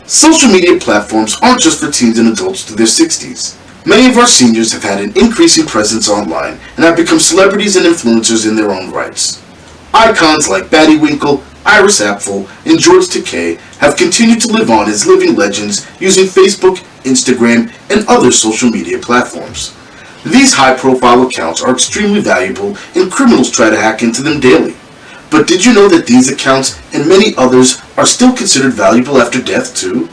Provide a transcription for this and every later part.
Social media platforms aren't just for teens and adults through their 60s. Many of our seniors have had an increasing presence online and have become celebrities and influencers in their own rights. Icons like Batty Winkle, Iris Apfel, and George Takei have continued to live on as living legends using Facebook, Instagram, and other social media platforms. These high-profile accounts are extremely valuable and criminals try to hack into them daily. But did you know that these accounts and many others are still considered valuable after death too?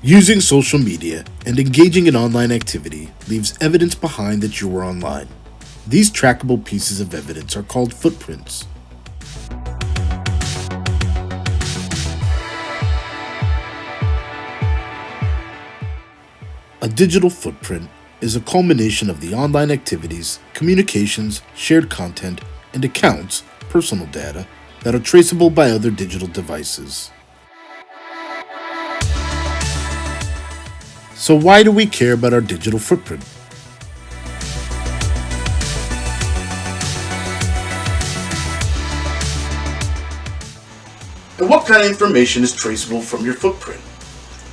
Using social media and engaging in online activity leaves evidence behind that you were online. These trackable pieces of evidence are called footprints. A digital footprint is a culmination of the online activities, communications, shared content, and accounts, personal data, that are traceable by other digital devices. So why do we care about our digital footprint? And what kind of information is traceable from your footprint?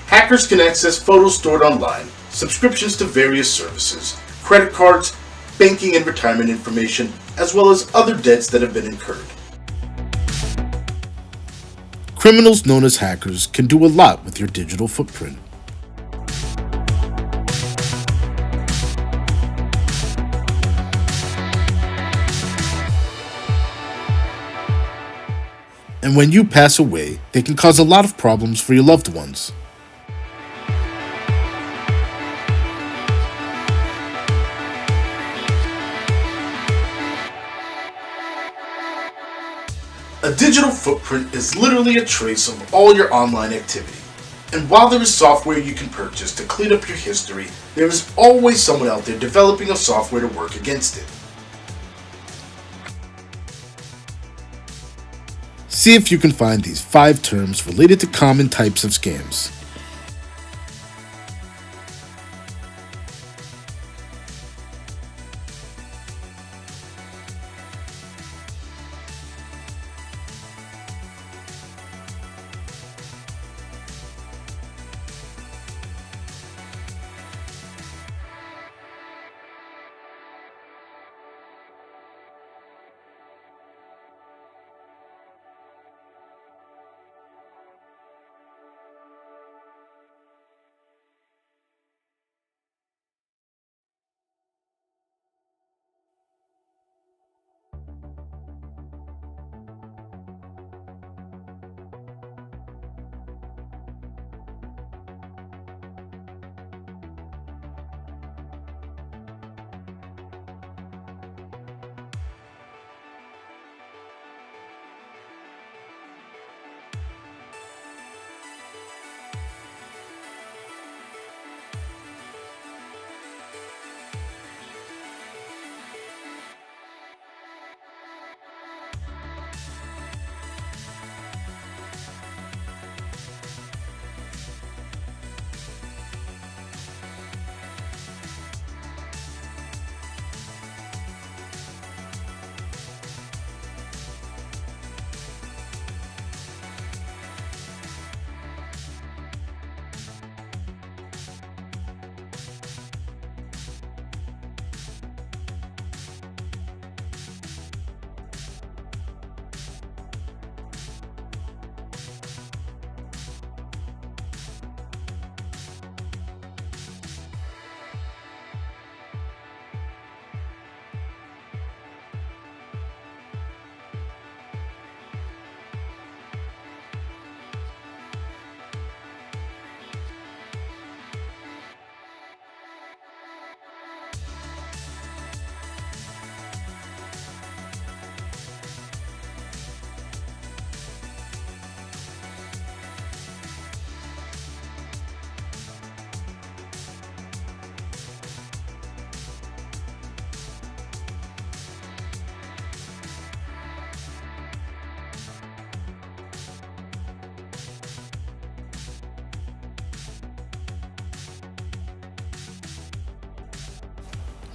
Hackers can access photos stored online, subscriptions to various services, credit cards, banking and retirement information, as well as other debts that have been incurred. Criminals known as hackers can do a lot with your digital footprint. And when you pass away, they can cause a lot of problems for your loved ones. A digital footprint is literally a trace of all your online activity. And while there is software you can purchase to clean up your history, there is always someone out there developing a software to work against it. See if you can find these 5 terms related to common types of scams.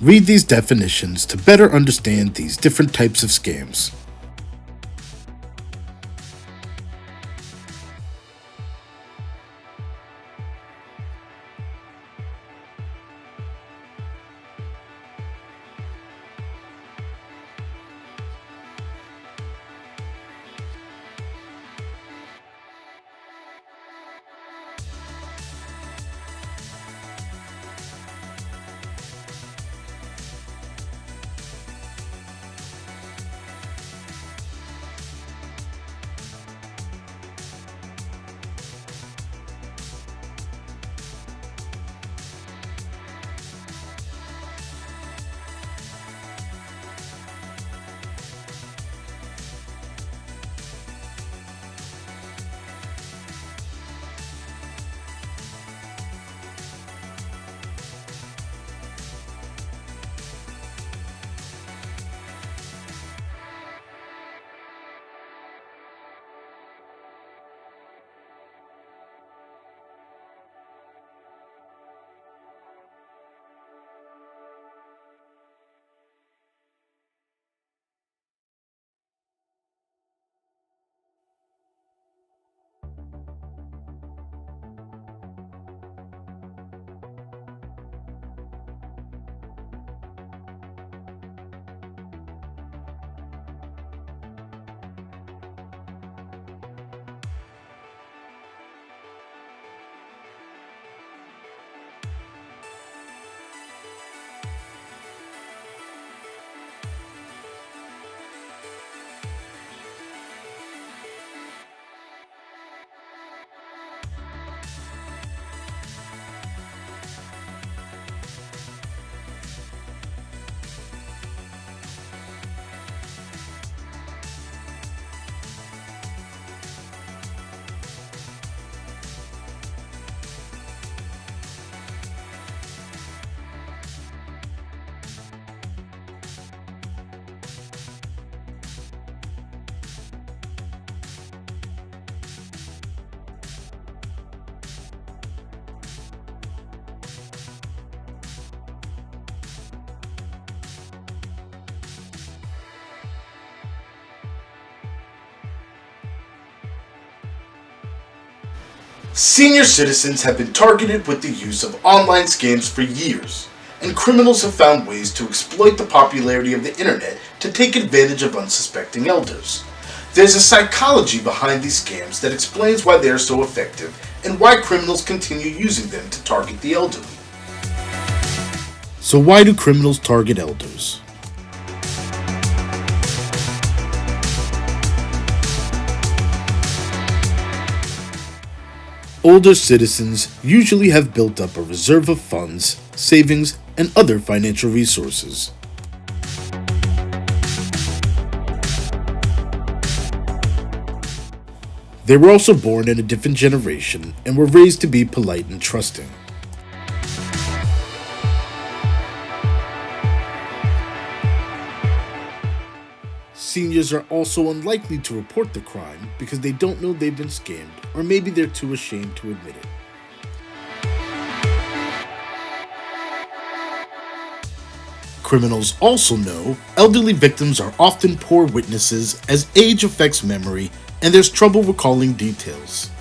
Read these definitions to better understand these different types of scams. Senior citizens have been targeted with the use of online scams for years, and criminals have found ways to exploit the popularity of the internet to take advantage of unsuspecting elders. There's a psychology behind these scams that explains why they are so effective and why criminals continue using them to target the elderly. So why do criminals target elders? Older citizens usually have built up a reserve of funds, savings, and other financial resources. They were also born in a different generation and were raised to be polite and trusting. Seniors are also unlikely to report the crime because they don't know they've been scammed, or maybe they're too ashamed to admit it. Criminals also know elderly victims are often poor witnesses as age affects memory and there's trouble recalling details.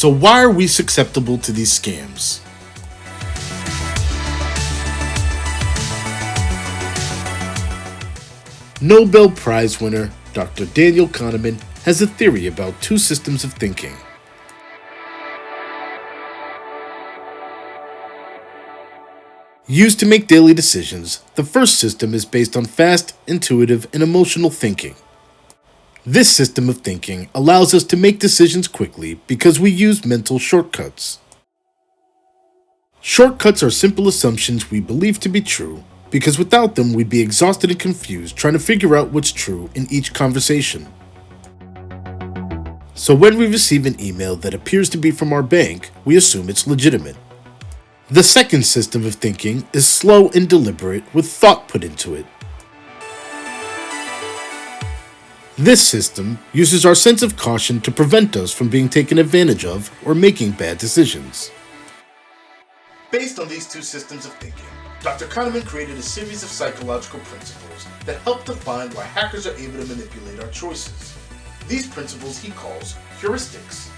So why are we susceptible to these scams? Nobel Prize winner Dr. Daniel Kahneman has a theory about two systems of thinking. Used to make daily decisions, the first system is based on fast, intuitive, and emotional thinking. This system of thinking allows us to make decisions quickly because we use mental shortcuts. Shortcuts are simple assumptions we believe to be true because without them we'd be exhausted and confused trying to figure out what's true in each conversation. So when we receive an email that appears to be from our bank, we assume it's legitimate. The second system of thinking is slow and deliberate with thought put into it. This system uses our sense of caution to prevent us from being taken advantage of or making bad decisions. Based on these two systems of thinking, Dr. Kahneman created a series of psychological principles that help define why hackers are able to manipulate our choices. These principles he calls heuristics.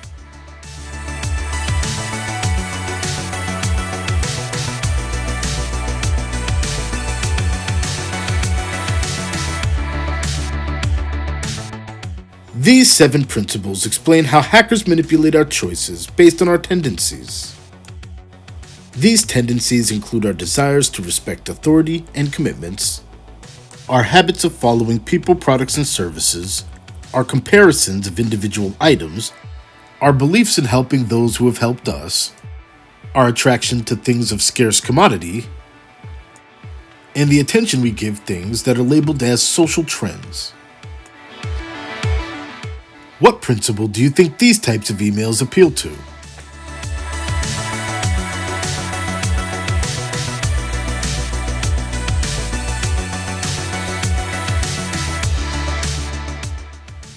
These 7 principles explain how hackers manipulate our choices based on our tendencies. These tendencies include our desires to respect authority and commitments, our habits of following people, products, and services, our comparisons of individual items, our beliefs in helping those who have helped us, our attraction to things of scarce commodity, and the attention we give things that are labeled as social trends. What principle do you think these types of emails appeal to?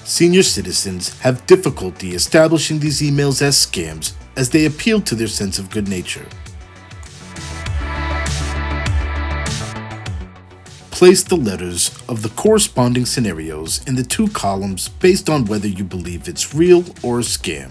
Senior citizens have difficulty establishing these emails as scams as they appeal to their sense of good nature. Place the letters of the corresponding scenarios in the 2 columns based on whether you believe it's real or a scam.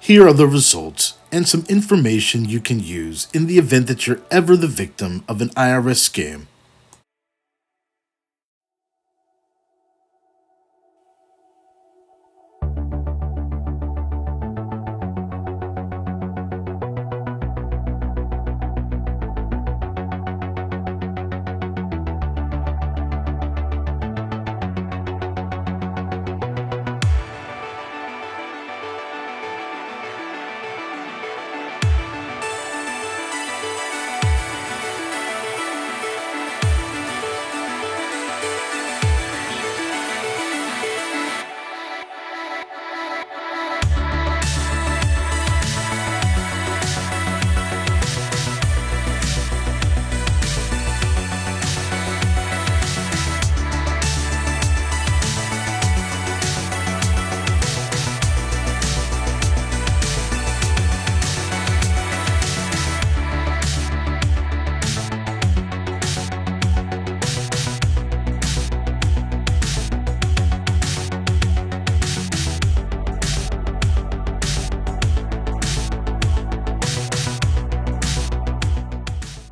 Here are the results and some information you can use in the event that you're ever the victim of an IRS scam.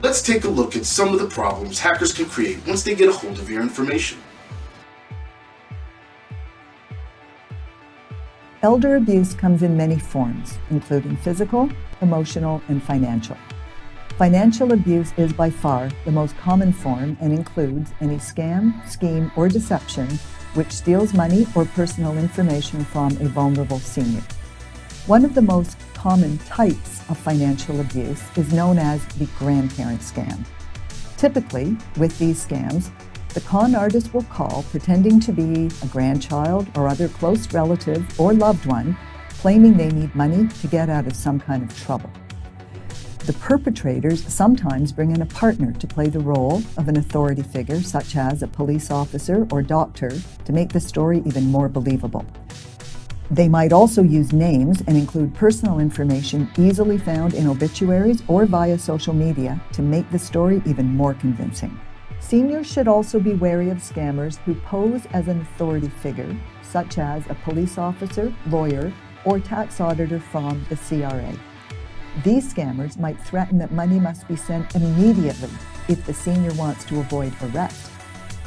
Let's take a look at some of the problems hackers can create once they get a hold of your information. Elder abuse comes in many forms, including physical, emotional, and financial. Financial abuse is by far the most common form and includes any scam, scheme, or deception which steals money or personal information from a vulnerable senior. One of the most common types of financial abuse is known as the grandparent scam. Typically, with these scams, the con artist will call pretending to be a grandchild or other close relative or loved one, claiming they need money to get out of some kind of trouble. The perpetrators sometimes bring in a partner to play the role of an authority figure, such as a police officer or doctor, to make the story even more believable. They might also use names and include personal information easily found in obituaries or via social media to make the story even more convincing. Seniors should also be wary of scammers who pose as an authority figure, such as a police officer, lawyer, or tax auditor from the CRA. These scammers might threaten that money must be sent immediately if the senior wants to avoid arrest.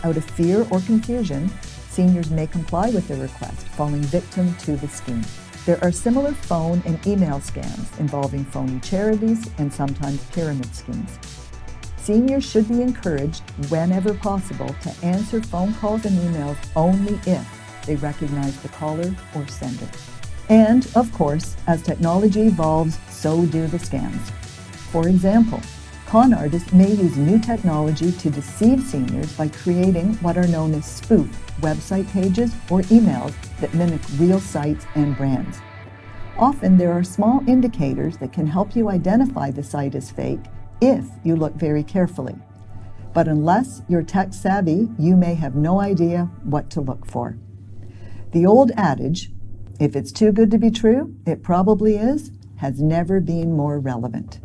Out of fear or confusion, seniors may comply with their request, falling victim to the scheme. There are similar phone and email scams involving phony charities and sometimes pyramid schemes. Seniors should be encouraged, whenever possible, to answer phone calls and emails only if they recognize the caller or sender. And, of course, as technology evolves, so do the scams. For example, con artists may use new technology to deceive seniors by creating what are known as spoof website pages or emails that mimic real sites and brands. Often there are small indicators that can help you identify the site as fake if you look very carefully. But unless you're tech savvy, you may have no idea what to look for. The old adage, if it's too good to be true, it probably is, has never been more relevant.